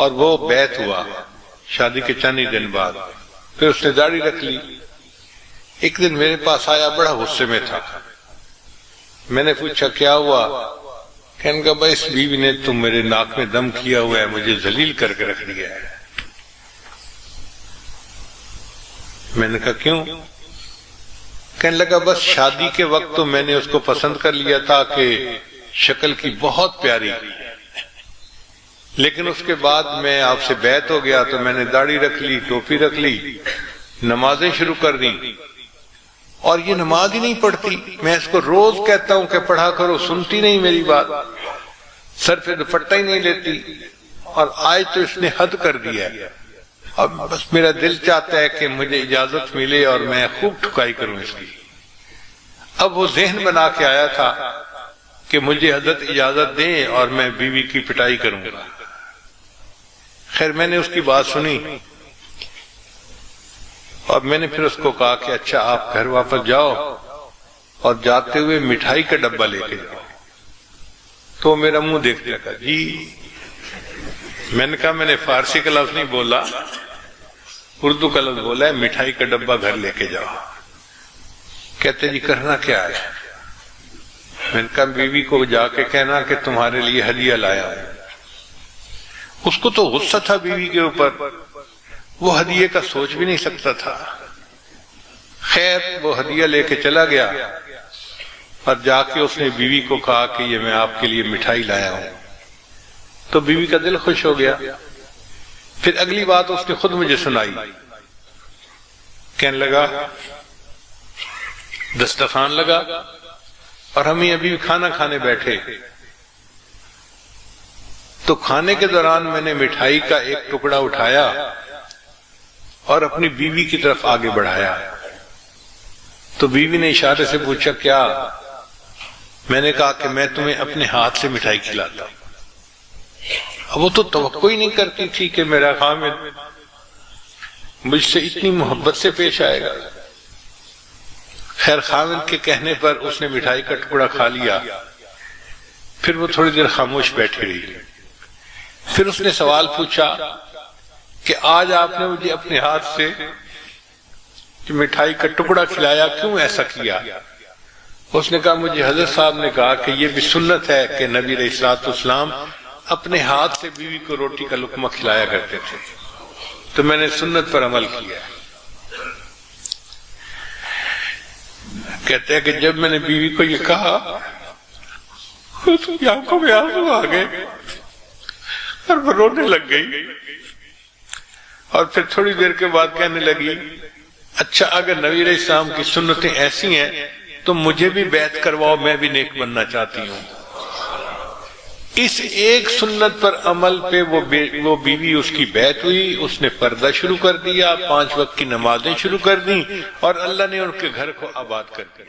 اور وہ بیعت ہوا شادی کے چند ہی دن بعد. پھر اس نے داڑھی رکھ لی. ایک دن میرے پاس آیا، بڑا غصے میں تھا. میں نے پوچھا کیا ہوا؟ کہنے کا بھائی اس بیوی نے تو میرے ناک میں دم کیا ہوا ہے، مجھے ذلیل کر کے رکھ دیا ہے. میں نے کہا کیوں؟ کہنے لگا بس شادی کے وقت تو میں نے اس کو پسند کر لیا تھا کہ شکل کی بہت پیاری، لیکن اس کے بعد میں آپ سے بیعت ہو گیا تو میں نے داڑھی رکھ لی، ٹوپی رکھ لی، نمازیں شروع کر دی، اور یہ نماز ہی نہیں پڑھتی. میں اس کو روز کہتا ہوں کہ پڑھا کرو، سنتی نہیں میری بات، سر پہ دوپٹہ ہی نہیں لیتی، اور آج تو اس نے حد کر دیا ہے. اب بس میرا دل چاہتا ہے کہ مجھے اجازت ملے اور میں خوب ٹھکائی کروں اس کی. اب وہ ذہن بنا کے آیا تھا کہ مجھے حضرت اجازت دیں اور میں بیوی کی پٹائی کروں گا. خیر میں نے اس کی بات سنی، اور میں نے پھر اس کو کہا کہ اچھا آپ گھر واپس جاؤ اور جاتے ہوئے مٹھائی کا ڈبہ لے کے جاؤ. تو میرا منہ دیکھنے لگا. جی میں نے کہا میں نے فارسی کا لفظ نہیں بولا، اردو کا لفظ بولا ہے، مٹھائی کا ڈبہ گھر لے کے جاؤ. کہتے جی کرنا کیا ہے؟ میں نے کہا بیوی کو جا کے کہنا کہ تمہارے لیے ہدیہ لایا ہوں. اس کو تو غصہ تھا بیوی کے اوپر، وہ ہدیے کا سوچ بھی نہیں سکتا تھا. خیر وہ ہدیہ لے کے چلا گیا، اور جا کے اس نے بیوی کو کہا کہ یہ میں آپ کے لیے مٹھائی لایا ہوں. تو بیوی کا دل خوش ہو گیا. پھر اگلی بات اس نے خود مجھے سنائی. کہنے لگا دسترخوان لگا اور ہم ہی ابھی کھانا کھانے بیٹھے، تو کھانے کے دوران میں نے مٹھائی کا ایک ٹکڑا اٹھایا اور اپنی بیوی کی طرف آگے بڑھایا. تو بیوی نے اشارے سے پوچھا کیا؟ میں نے کہا کہ میں تمہیں اپنے ہاتھ سے مٹھائی کھلاتا ہوں. اب وہ تو توقع ہی نہیں کرتی تھی کہ میرا خامد مجھ سے اتنی محبت سے پیش آئے گا. خیر خامد کے کہنے پر اس نے مٹھائی کا ٹکڑا کھا لیا. پھر وہ تھوڑی دیر خاموش بیٹھی رہی. پھر اس نے سوال پوچھا کہ آج آپ نے مجھے اپنے ہاتھ سے مٹھائی کا ٹکڑا کھلایا، کیوں ایسا کیا؟ اس نے کہا مجھے حضرت صاحب نے کہا کہ یہ بھی سنت ہے کہ نبی علیہ الصلوۃ والسلام اپنے ہاتھ سے بیوی کو روٹی کا لقمہ کھلایا کرتے تھے، تو میں نے سنت پر عمل کیا. کہتے ہیں کہ جب میں نے بیوی کو یہ کہا اس کی آنکھوں میں آنسو آ گئے اور وہ رونے لگ گئی، اور پھر تھوڑی دیر کے بعد کہنے لگی اچھا اگر نبی علیہ السلام کی سنتیں ایسی ہیں تو مجھے بھی بیعت کرواؤ، میں بھی نیک بننا چاہتی ہوں. اس ایک سنت پر عمل پہ وہ بیوی اس کی بیعت ہوئی، اس نے پردہ شروع کر دیا، 5 وقت کی نمازیں شروع کر دیں، اور اللہ نے ان کے گھر کو آباد کر دیا.